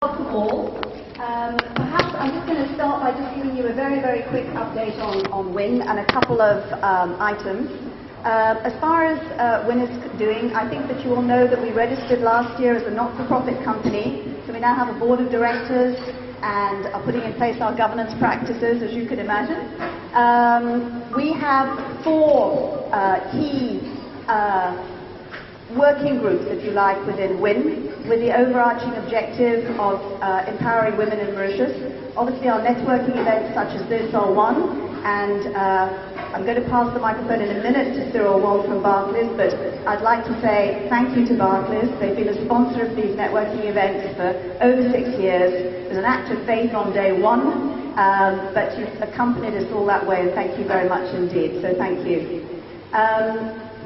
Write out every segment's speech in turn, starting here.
Welcome all. Perhaps I'm just going to start by just giving you a very, very quick update on WIN and a couple of items. As far as WIN is doing, I think that you all know that we registered last year as a not-for-profit company. So we now have a board of directors and are putting in place our governance practices, as you could imagine. We have four key working groups, if you like, within WIN, with the overarching objective of empowering women in Mauritius. Obviously, our networking events such as this are one, and I'm going to pass the microphone in a minute to Cyril Wong from Barclays, but I'd like to say thank you to Barclays. They've been a sponsor of these networking events for over 6 years. It was an act of faith on day one, but you've accompanied us all that way, and thank you very much indeed, so thank you.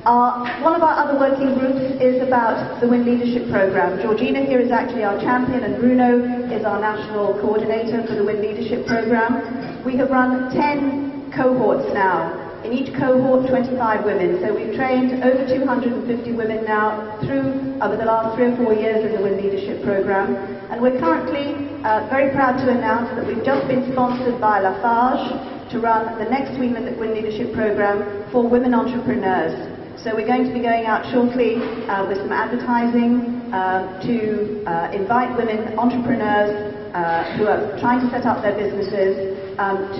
One of our other working groups is about the WIN Leadership Programme. Georgina here is actually our champion, and Bruno is our national coordinator for the WIN Leadership Programme. We have run 10 cohorts now. In each cohort, 25 women. So we've trained over 250 women now through over the last 3 or 4 years in the WIN Leadership Programme. And we're currently very proud to announce that we've just been sponsored by Lafarge to run the next WIN Leadership Programme for women entrepreneurs. So we're going to be going out shortly with some advertising to invite women entrepreneurs who are trying to set up their businesses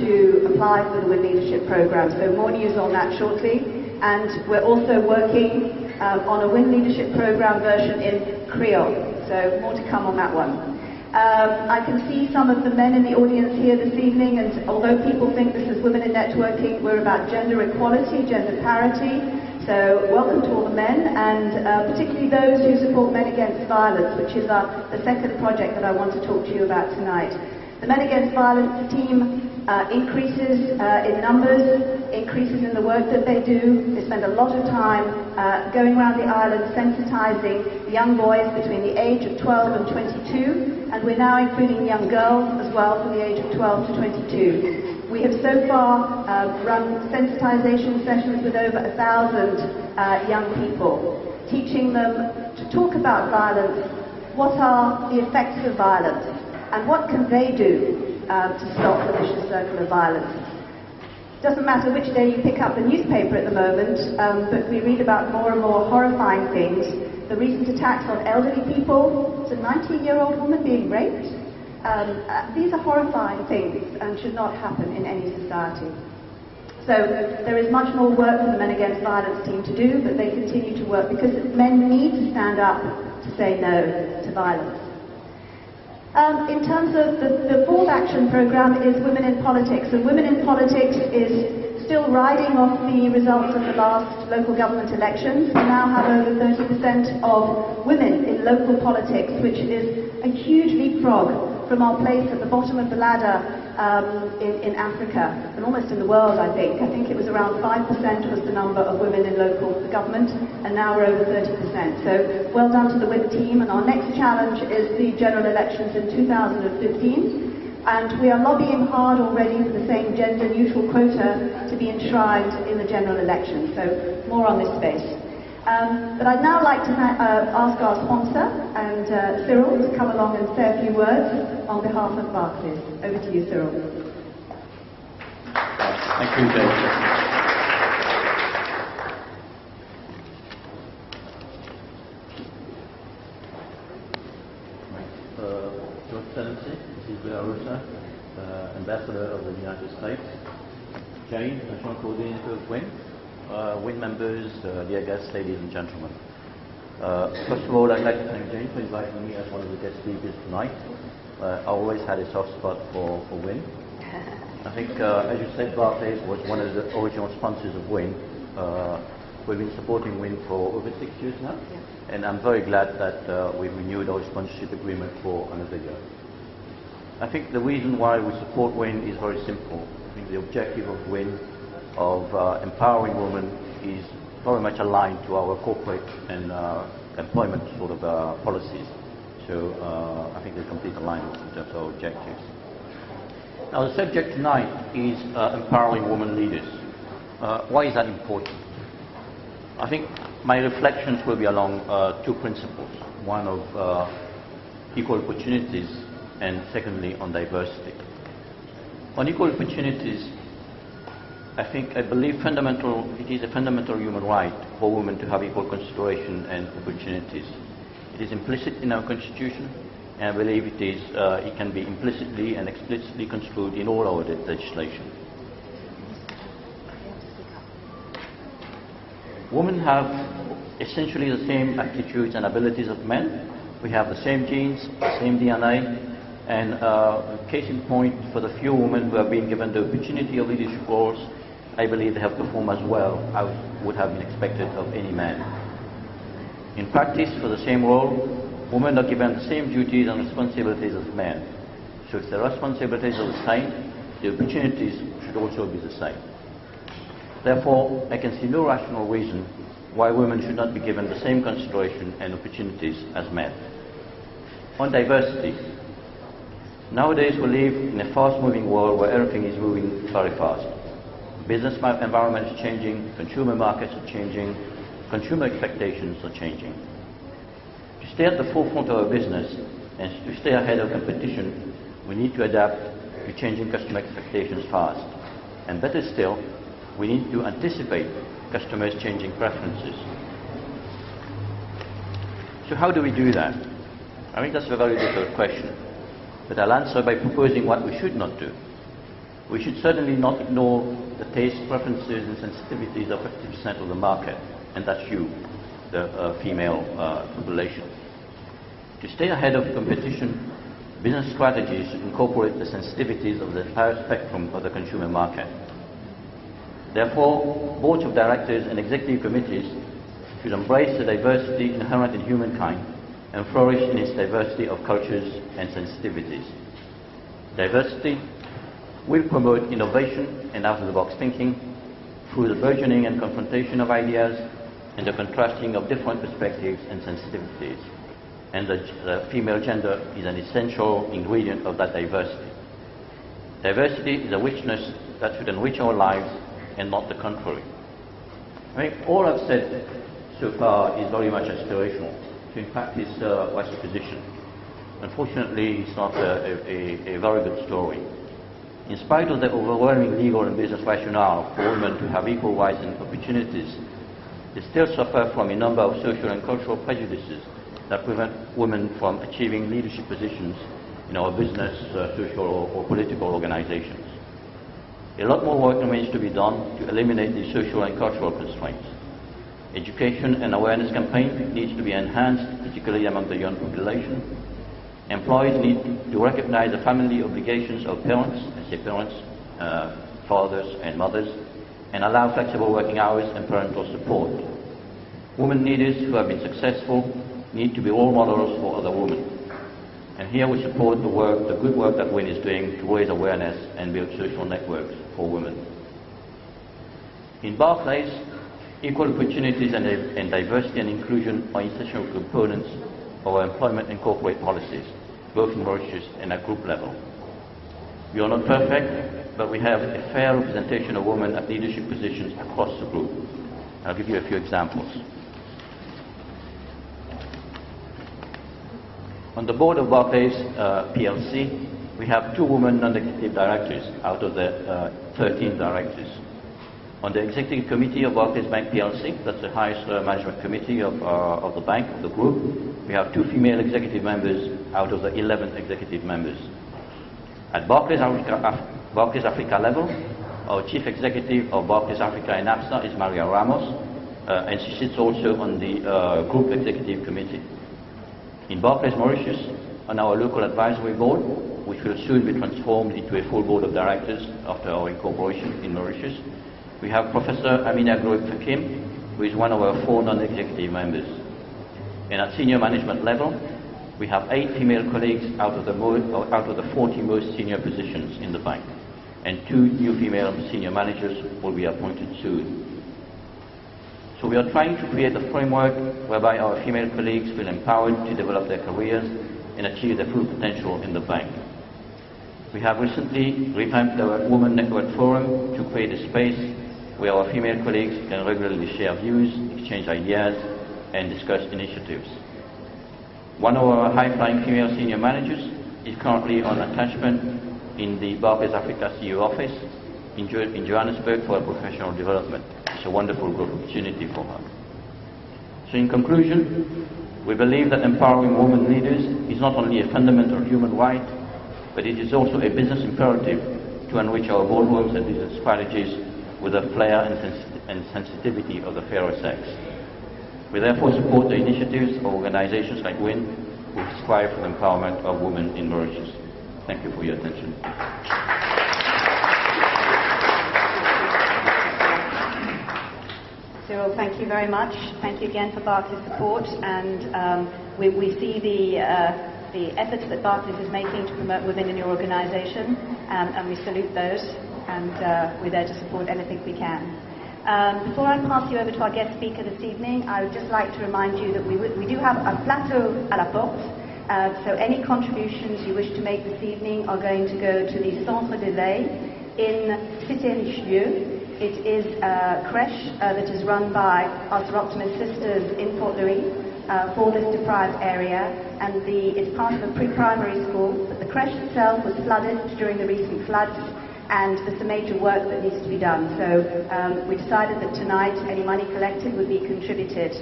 to apply for the WIN Leadership Programme. So more news on that shortly. And we're also working on a WIN Leadership Programme version in Creole. So more to come on that one. I can see some of the men in the audience here this evening, and although people think this is Women in Networking, we're about gender equality, gender parity. So welcome to all the men, and particularly those who support Men Against Violence, which is the second project that I want to talk to you about tonight. The Men Against Violence team increases in numbers, increases in the work that they do. They spend a lot of time going around the island sensitizing young boys between the age of 12 and 22, and we're now including young girls as well from the age of 12 to 22. We have so far run sensitization sessions with over 1,000 young people, teaching them to talk about violence, what are the effects of violence, and what can they do to stop the vicious circle of violence. Doesn't matter which day you pick up the newspaper at the moment, but we read about more and more horrifying things. The recent attacks on elderly people, it's a 19-year-old woman being raped. These are horrifying things and should not happen in any society. So there is much more work for the Men Against Violence team to do, but they continue to work because men need to stand up to say no to violence. In terms of the fourth action programme is Women in Politics, and Women in Politics is still riding off the results of the last local government elections. We now have over 30% of women in local politics, which is a huge leapfrog from our place at the bottom of the ladder in Africa, and almost in the world, I think. I think it was around 5% was the number of women in local government, and now we're over 30%. So well done to the WIN team, and our next challenge is the general elections in 2015. And we are lobbying hard already for the same gender-neutral quota to be enshrined in the general election. So more on this space. But I'd now like to ask our sponsor, and Cyril, to come along and say a few words on behalf of Barclays. Over to you, Cyril. Thank you, Jane. Your Excellency, Mrs. De La Rosa, Ambassador of the United States, Jane, National Coordinator of WIN, WIN members, dear guests, ladies and gentlemen. First of all, I'd like to thank Jane for inviting me as one of the guest speakers tonight. I always had a soft spot for WIN. I think, as you said, Barclays was one of the original sponsors of WIN. We've been supporting WIN for over 6 years now, and I'm very glad that we've renewed our sponsorship agreement for another year. I think the reason why we support WIN is very simple. I think the objective of WIN of empowering women is very much aligned to our corporate and employment sort of policies. So I think there's complete alignment in terms of our objectives. Now the subject tonight is empowering women leaders. Why is that important? I think my reflections will be along two principles. One of equal opportunities and secondly, on diversity. On equal opportunities, I believe it is a fundamental human right for women to have equal consideration and opportunities. It is implicit in our Constitution, and I believe it can be implicitly and explicitly construed in all our legislation. Women have essentially the same aptitudes and abilities of men. We have the same genes, the same DNA, and case in point, for the few women who have been given the opportunity of leadership roles, I believe they have performed as well as would have been expected of any man. In practice, for the same role, women are given the same duties and responsibilities as men. So if the responsibilities are the same, the opportunities should also be the same. Therefore, I can see no rational reason why women should not be given the same consideration and opportunities as men. On diversity, nowadays we live in a fast-moving world where everything is moving very fast. Business environment is changing, consumer markets are changing, consumer expectations are changing. To stay at the forefront of our business and to stay ahead of competition, we need to adapt to changing customer expectations fast. And better still, we need to anticipate customers' changing preferences. So how do we do that? I think that's a very difficult question, but I'll answer by proposing what we should not do. We should certainly not ignore the tastes, preferences and sensitivities of 50% of the market, and that's you, the female population. To stay ahead of competition, business strategies should incorporate the sensitivities of the entire spectrum of the consumer market. Therefore, boards of directors and executive committees should embrace the diversity inherent in humankind and flourish in its diversity of cultures and sensitivities. Diversity will promote innovation and out-of-the-box thinking through the burgeoning and confrontation of ideas and the contrasting of different perspectives and sensitivities. And the female gender is an essential ingredient of that diversity. Diversity is a richness that should enrich our lives and not the contrary. I mean, all I've said so far is very much aspirational. So in practice, what's the position? Unfortunately, it's not a very good story. In spite of the overwhelming legal and business rationale for women to have equal rights and opportunities, they still suffer from a number of social and cultural prejudices that prevent women from achieving leadership positions in our business, social or political organizations. A lot more work remains to be done to eliminate these social and cultural constraints. Education and awareness campaign needs to be enhanced, particularly among the young population. Employees need to recognize the family obligations of parents, I say parents, fathers and mothers, and allow flexible working hours and parental support. Women leaders who have been successful need to be role models for other women. And here we support the good work that WIN is doing to raise awareness and build social networks for women. In Barclays, equal opportunities and diversity and inclusion are essential components of our employment and corporate policies, both in Mauritius and at group level. We are not perfect, but we have a fair representation of women at leadership positions across the group. I'll give you a few examples. On the board of Barclays PLC, we have 2 women non-executive directors out of the 13 directors. On the executive committee of Barclays Bank PLC, that's the highest management committee of the bank, of the group, we have 2 female executive members out of the 11 executive members. At Barclays Africa level, our chief executive of Barclays Africa and APSA is Maria Ramos, and she sits also on the group executive committee. In Barclays Mauritius, on our local advisory board, which will soon be transformed into a full board of directors after our incorporation in Mauritius, we have Professor Amina Groib Fakim, who is one of our 4 non-executive members. And at senior management level, we have 8 female colleagues out of the 40 most senior positions in the bank, and 2 new female senior managers will be appointed soon. So we are trying to create a framework whereby our female colleagues feel empowered to develop their careers and achieve their full potential in the bank. We have recently revamped our Women Network Forum to create a space where our female colleagues can regularly share views, exchange ideas, and discuss initiatives. One of our high-flying female senior managers is currently on attachment in the Barclays Africa CEO office in Johannesburg for her professional development. It's a wonderful growth opportunity for her. So in conclusion, we believe that empowering women leaders is not only a fundamental human right, but it is also a business imperative to enrich our boardrooms and business strategies with the flair and sensitivity of the fairer sex. We therefore support the initiatives of organizations like WIN, who strive for the empowerment of women in Mauritius. Thank you for your attention. Cyril, thank you very much. Thank you again for Barclays' support, and we see the efforts that Barclays is making to promote women in your organization, and we salute those, and we're there to support anything we can. Before I pass you over to our guest speaker this evening, I would just like to remind you that we do have a plateau à la porte, so any contributions you wish to make this evening are going to go to the Centre d'éveil in Cité Richelieu. It is a crèche that is run by our Sir Optimus sisters in Port Louis for this deprived area, and it's part of a pre-primary school, but the crèche itself was flooded during the recent floods, and there's some major work that needs to be done. So we decided that tonight any money collected would be contributed.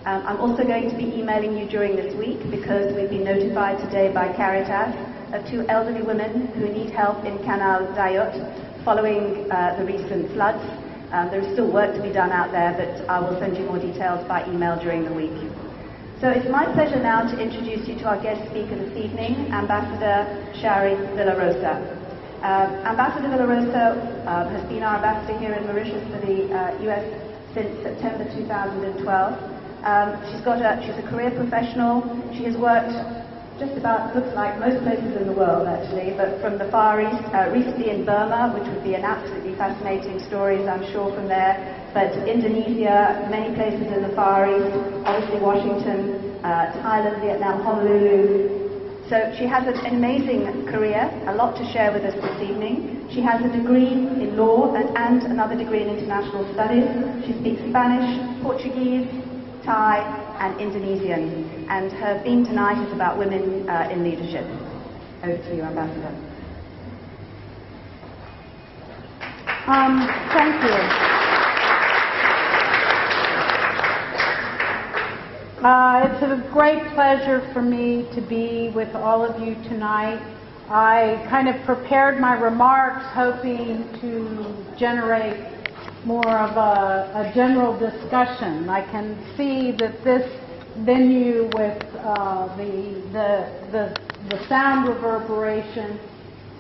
I'm also going to be emailing you during this week because we've been notified today by Caritas of 2 elderly women who need help in Canal d'Ayot following the recent floods. There is still work to be done out there, but I will send you more details by email during the week. So it's my pleasure now to introduce you to our guest speaker this evening, Ambassador Shari Villarosa. Ambassador Villarosa has been our ambassador here in Mauritius for the US since September 2012. She's a career professional. She has worked just about, looks like, most places in the world actually, but from the Far East, recently in Burma, which would be an absolutely fascinating story, I'm sure, from there, but Indonesia, many places in the Far East, obviously Washington, Thailand, Vietnam, Honolulu. So she has an amazing career, a lot to share with us this evening. She has a degree in law and another degree in international studies. She speaks Spanish, Portuguese, Thai, and Indonesian. And her theme tonight is about women in leadership. Over to you, Ambassador. Thank you. It's a great pleasure for me to be with all of you tonight. I kind of prepared my remarks hoping to generate more of a general discussion. I can see that this venue with the sound reverberation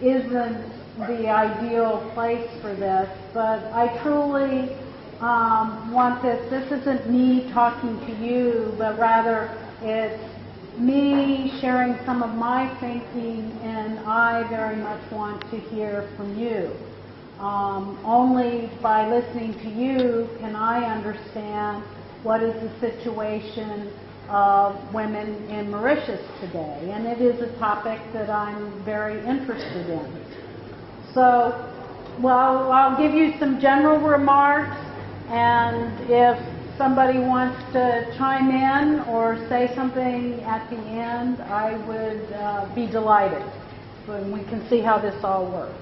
isn't the ideal place for this, but I truly want this isn't me talking to you, but rather it's me sharing some of my thinking, and I very much want to hear from you. Only by listening to you can I understand what is the situation of women in Mauritius today, and it is a topic that I'm very interested in. So, well, I'll give you some general remarks, and if somebody wants to chime in or say something at the end, I would be delighted. And we can see how this all works.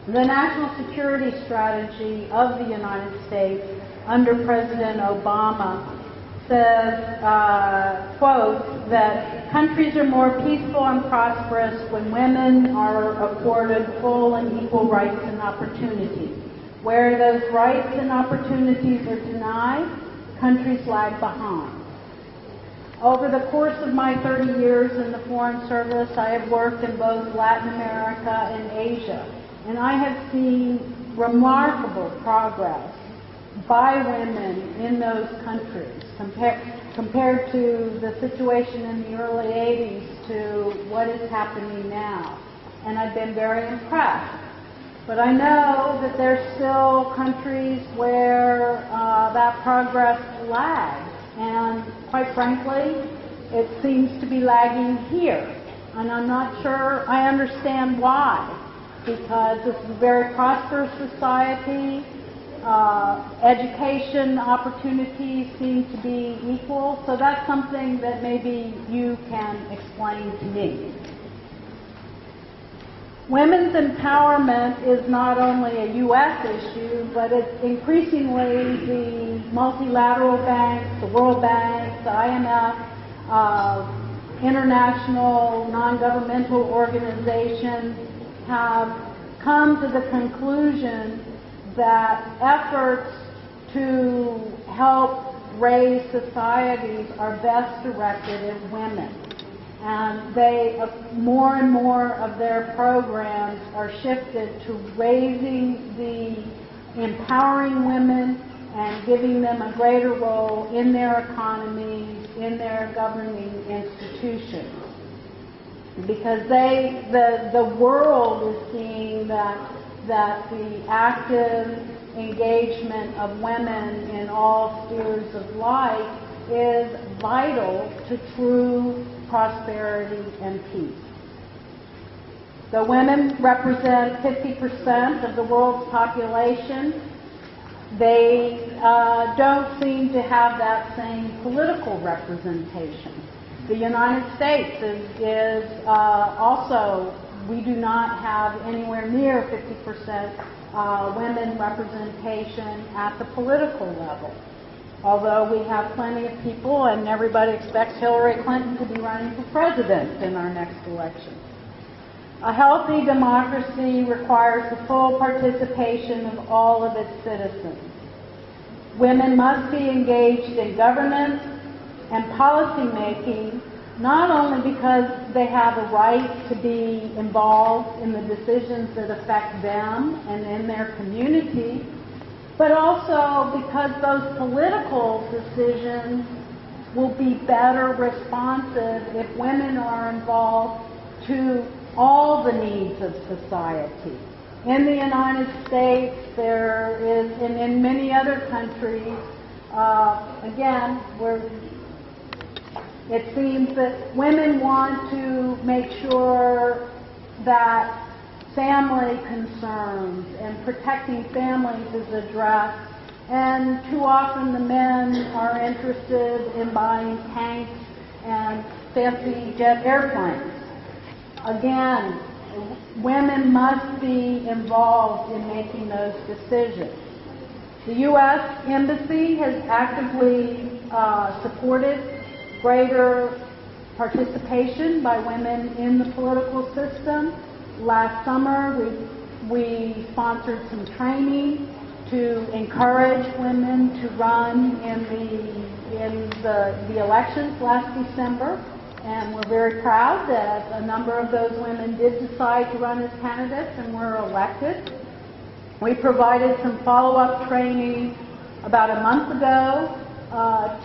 The national security strategy of the United States under President Obama says, quote, that countries are more peaceful and prosperous when women are afforded full and equal rights and opportunities. Where those rights and opportunities are denied, countries lag behind. Over the course of my 30 years in the Foreign Service, I have worked in both Latin America and Asia, and I have seen remarkable progress by women in those countries compared to the situation in the early 80s to what is happening now. And I've been very impressed. But I know that there's still countries where that progress lags. And quite frankly, it seems to be lagging here. And I'm not sure I understand why. Because this is a very prosperous society. Education opportunities seem to be equal. So that's something that maybe you can explain to me. Women's empowerment is not only a U.S. issue, but it's increasingly the multilateral banks, the World Bank, the IMF, international non-governmental organizations have come to the conclusion that efforts to help raise societies are best directed at women. And more and more of their programs are shifted to empowering women and giving them a greater role in their economies, in their governing institutions. Because the world is seeing that the active engagement of women in all spheres of life is vital to true prosperity and peace. The women represent 50% of the world's population. They don't seem to have that same political representation. The United States is also, we do not have anywhere near 50% women representation at the political level. Although we have plenty of people, and everybody expects Hillary Clinton to be running for president in our next election. A healthy democracy requires the full participation of all of its citizens. Women must be engaged in governance and policy making, not only because they have a right to be involved in the decisions that affect them and in their community, but also because those political decisions will be better responsive if women are involved to all the needs of society. In the United States, there is, and in many other countries, again, where it seems that women want to make sure that family concerns and protecting families is addressed, and too often the men are interested in buying tanks and fancy jet airplanes. Again, women must be involved in making those decisions. The U.S. Embassy has actively supported greater participation by women in the political system. Last summer, we sponsored some training to encourage women to run in the elections last December, and we're very proud that a number of those women did decide to run as candidates and were elected. We provided some follow-up training about a month ago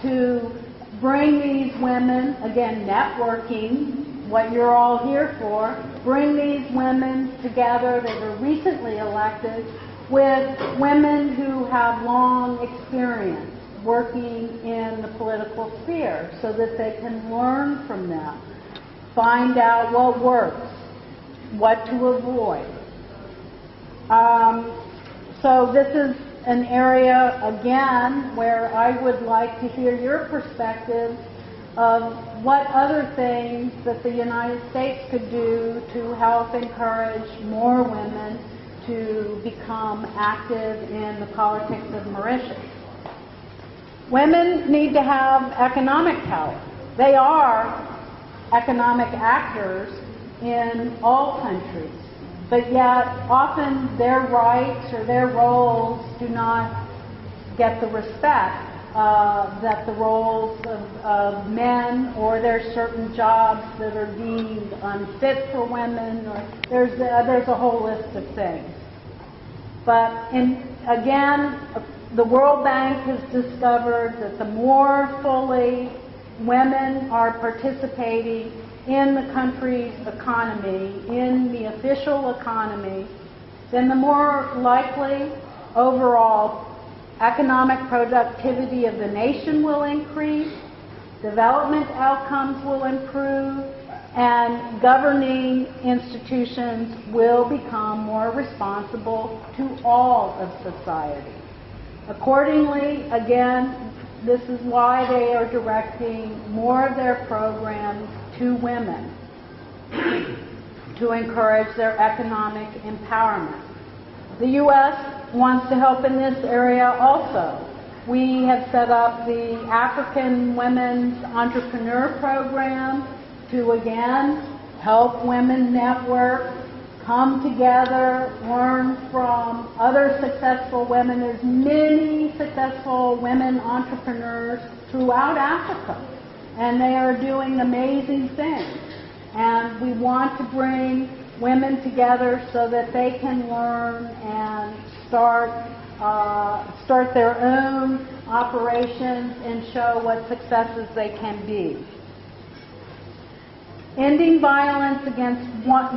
to bring these women, again, networking, what you're all here for, bring these women together that are recently elected with women who have long experience working in the political sphere so that they can learn from them, find out what works, what to avoid. So this is an area, again, where I would like to hear your perspective of what other things that the United States could do to help encourage more women to become active in the politics of Mauritius. Women need to have economic power. They are economic actors in all countries, but yet often their rights or their roles do not get the respect that the roles of men, or there's certain jobs that are deemed unfit for women, or there's a whole list of things. But again, the World Bank has discovered that the more fully women are participating in the country's economy, in the official economy, then the more likely overall economic productivity of the nation will increase, development outcomes will improve, and governing institutions will become more responsible to all of society. Accordingly, again, this is why they are directing more of their programs to women. to encourage their economic empowerment. The U.S. wants to help in this area also. We have set up the African Women's Entrepreneur Program to, again, help women network, come together, learn from other successful women. There's many successful women entrepreneurs throughout Africa, and they are doing amazing things. And we want to bring women together so that they can learn and start their own operations and show what successes they can be. Ending violence against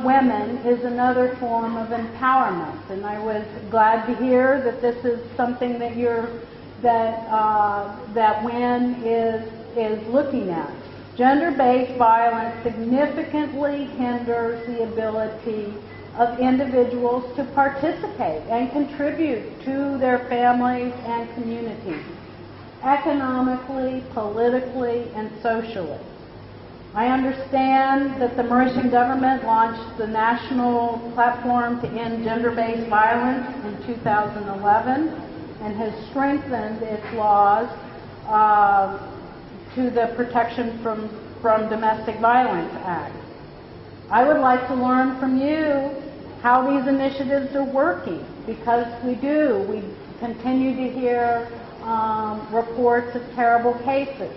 women is another form of empowerment, and I was glad to hear that this is something that that WIN is looking at. Gender-based violence significantly hinders the ability of individuals to participate and contribute to their families and communities, economically, politically, and socially. I understand that the Mauritian government launched the National Platform to End Gender-Based Violence in 2011 and has strengthened its laws to the Protection from Domestic Violence Act. I would like to learn from you how these initiatives are working, because we continue to hear reports of terrible cases.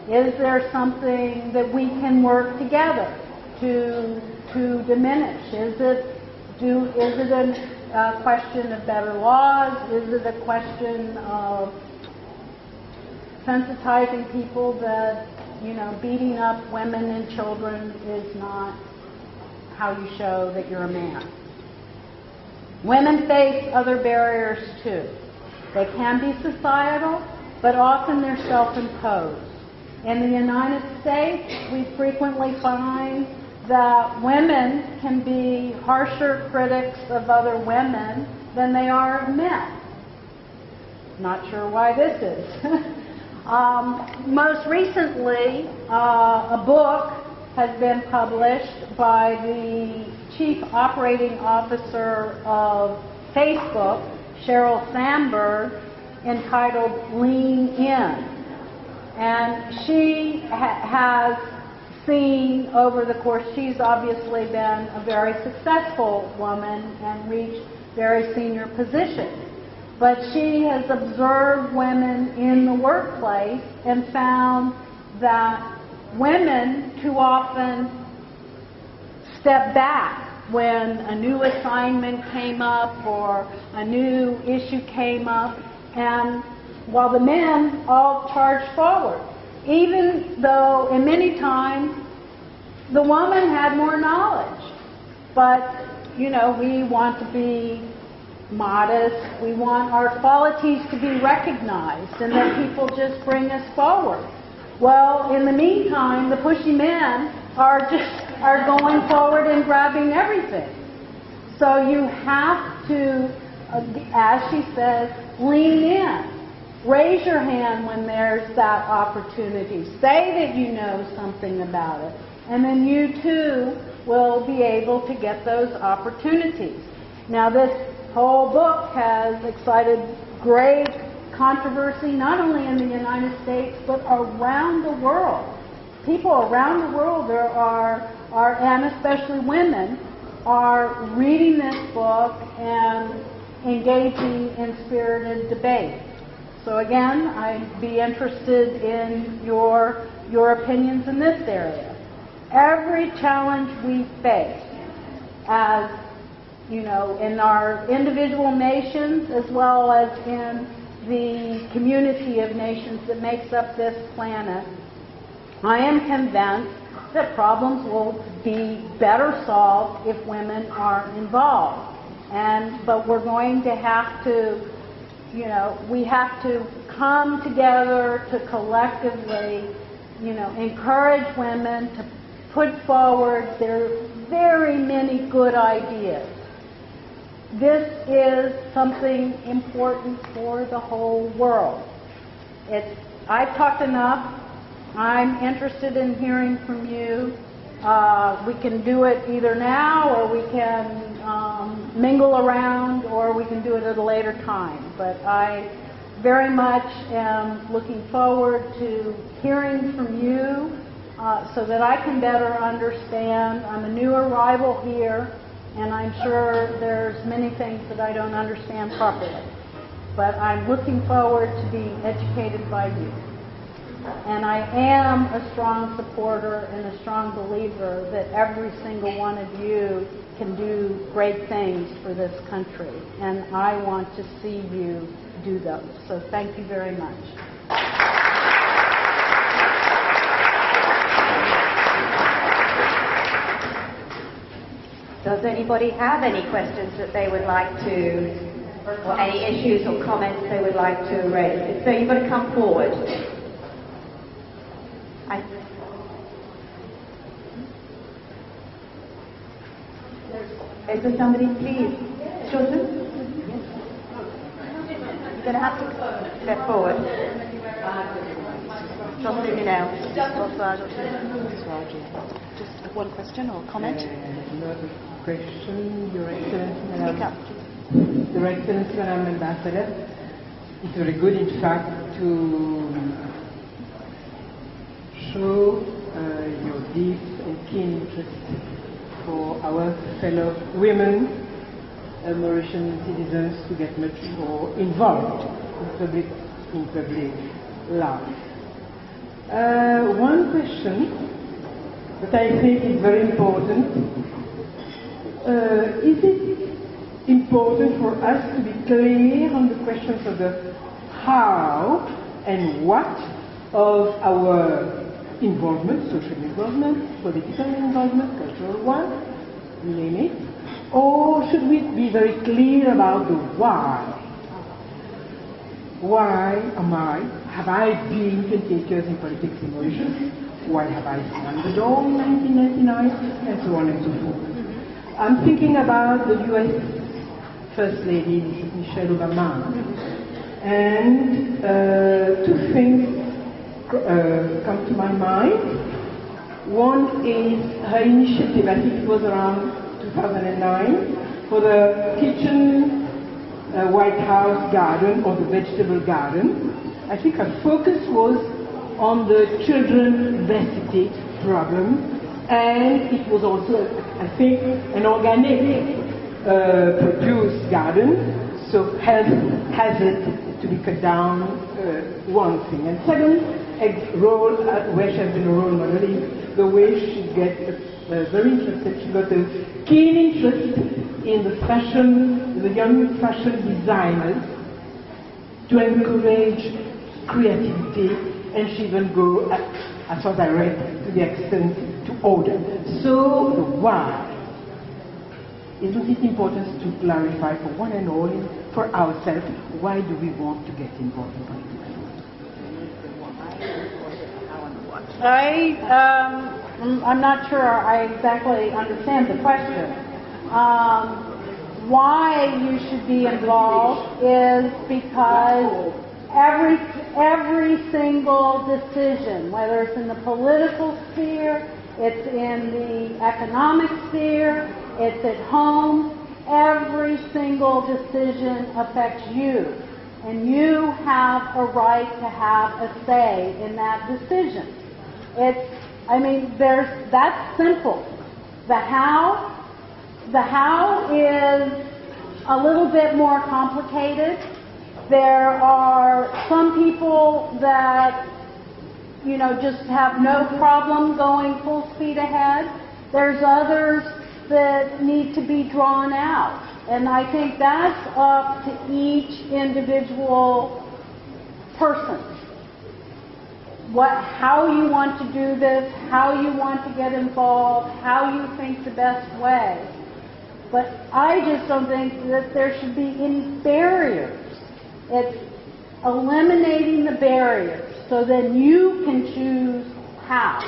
Is there something that we can work together to diminish? Is it a question of better laws? Is it a question of sensitizing people that, beating up women and children is not how you show that you're a man? Women face other barriers too. They can be societal, but often they're self-imposed. In the United States, we frequently find that women can be harsher critics of other women than they are of men. Not sure why this is. Most recently, a book has been published by the Chief Operating Officer of Facebook, Sheryl Sandberg, entitled Lean In. And she has seen over the course, she's obviously been a very successful woman and reached very senior positions. But she has observed women in the workplace and found that women too often step back when a new assignment came up or a new issue came up, and while the men all charge forward, even though in many times the woman had more knowledge. But, we want to be modest, we want our qualities to be recognized and that people just bring us forward. Well, in the meantime, the pushy men are going forward and grabbing everything. So you have to, as she says, lean in. Raise your hand when there's that opportunity. Say that you know something about it. And then you too will be able to get those opportunities. Now, this whole book has excited great controversy, not only in the United States, but around the world. People around the world and especially women, are reading this book and engaging in spirited debate. So again, I'd be interested in your opinions in this area. Every challenge we face, as in our individual nations as well as in the community of nations that makes up this planet, I am convinced that problems will be better solved if women are involved. But we're going to have to, we have to come together to collectively, encourage women to put forward their very many good ideas. This is something important for the whole world. I've talked enough. I'm interested in hearing from you. We can do it either now, or we can mingle around, or we can do it at a later time. But I very much am looking forward to hearing from you so that I can better understand. I'm a new arrival here, and I'm sure there's many things that I don't understand properly. But I'm looking forward to being educated by you. And I am a strong supporter and a strong believer that every single one of you can do great things for this country. And I want to see you do those. So thank you very much. Does anybody have any questions that they would like to, or any issues or comments they would like to raise? So you've got to come forward. Is there somebody, please? Children? You're going to have to step forward. Children, you know. Just one question or comment? Another question, Your Excellency, Speak up. Your Excellency, Madam Ambassador. It's very good, in fact, to show your deep and keen interest for our fellow women, Mauritian citizens, to get much more involved in public life. One question that I think is very important: is it important for us to be clear on the questions of the how and what of our involvement, social involvement, political involvement, cultural one, name it? Or should we be very clear about the why? Why have I been 28 years in politics in Mauritius? Why have I slammed the door in 1999? And so on and so forth. I'm thinking about the US First Lady, Michelle Obama, and two things come to my mind. One is her initiative, I think it was around 2009, for the kitchen White House garden, or the vegetable garden. I think her focus was on the children obesity problem, and it was also, I think, an organic produced garden, so health hazard to be cut down, one thing. And second, a role where she has been a role model is the way she gets very interested. She got a keen interest in the fashion, the young fashion designers, to encourage creativity, and she even go, as far as I read, to the extent to order. So the why. Isn't it important to clarify for one and all, for ourselves, why do we want to get involved in politics? I'm not sure I exactly understand the question. Why you should be involved is because every single decision, whether it's in the political sphere, it's in the economic sphere, it's at home, every single decision affects you. And you have a right to have a say in that decision. That's simple. The how is a little bit more complicated. There are some people that, just have no problem going full speed ahead. There's others that need to be drawn out. And I think that's up to each individual person. How you want to do this, how you want to get involved, how you think the best way. But I just don't think that there should be any barriers. It's eliminating the barriers so then you can choose how.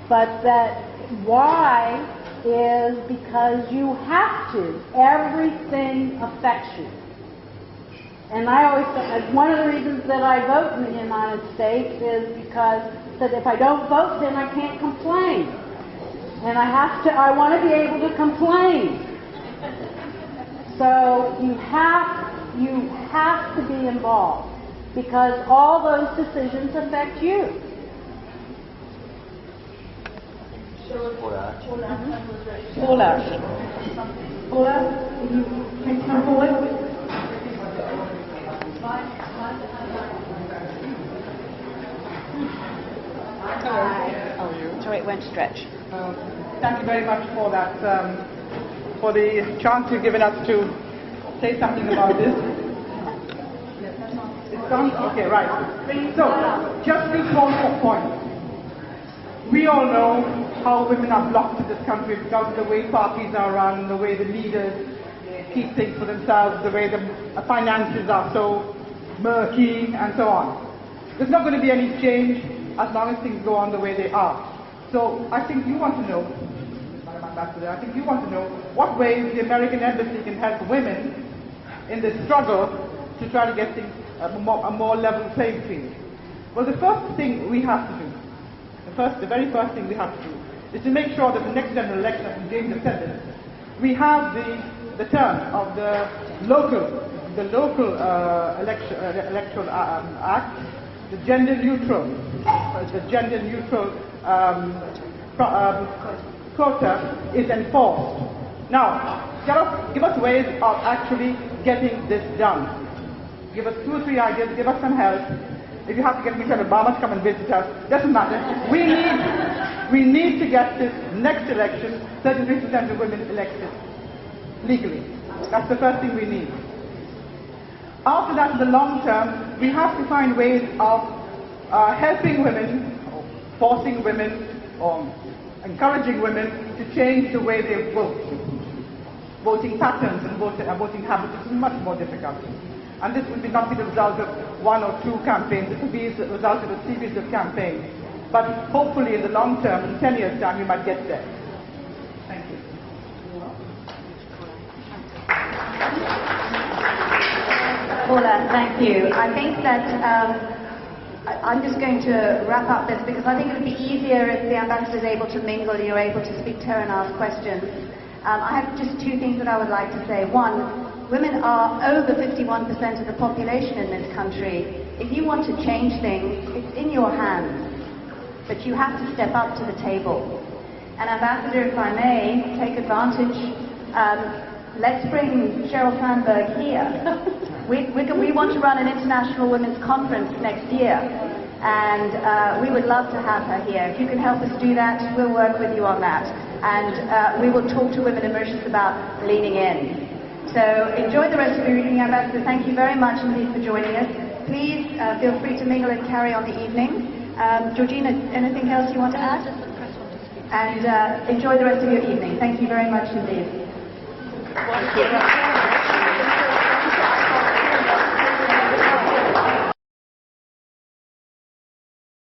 But that why is because you have to. Everything affects you. And I always say, one of the reasons that I vote in the United States is because that if I don't vote, then I can't complain. And I want to be able to complain. So you have to be involved because all those decisions affect you. Paula, if you can come forward. Sorry, it won't stretch. Thank you very much for that, for the chance you've given us to say something about this. It's on? Okay, right. So, just these one points. We all know how women are blocked in this country because of the way parties are run, the way the leaders keep things for themselves, the way the finances are so murky, and so on. There's not going to be any change as long as things go on the way they are. So I think you want to know, Madam Ambassador, I think you want to know what ways the American Embassy can help women in the struggle to try to get things a more level playing field. Well, the first thing we have to do, the very first thing we have to do, is to make sure that the next general election, as James has said this, we have the turn of the local electoral act, the gender neutral quota is enforced. Now, give us ways of actually getting this done. Give us 2 or 3 ideas, give us some help. If you have to get Michelle Obama to come and visit us, doesn't matter. We need to get this next election 33% of women elected legally. That's the first thing we need. After that, in the long term, we have to find ways of helping women, or forcing women, or encouraging women to change the way they vote. Voting patterns and voting habits is much more difficult. And this will not be the result of 1 or 2 campaigns, it will be the result of a series of campaigns. But hopefully in the long term, in 10 years' time, we might get there. Thank you. Paula, thank you. I think that I'm just going to wrap up this because I think it would be easier if the ambassador is able to mingle, you're able to speak to her and ask questions. I have just 2 things that I would like to say. One, women are over 51% of the population in this country. If you want to change things, it's in your hands. But you have to step up to the table. And Ambassador, if I may, take advantage, let's bring Sheryl Sandberg here. We want to run an international women's conference next year. And we would love to have her here. If you can help us do that, we'll work with you on that. And we will talk to women in Mauritius about leaning in. So enjoy the rest of your evening, Ambassador. Thank you very much indeed for joining us. Please feel free to mingle and carry on the evening. Georgina, anything else you want to add? And enjoy the rest of your evening. Thank you very much indeed. Thank you.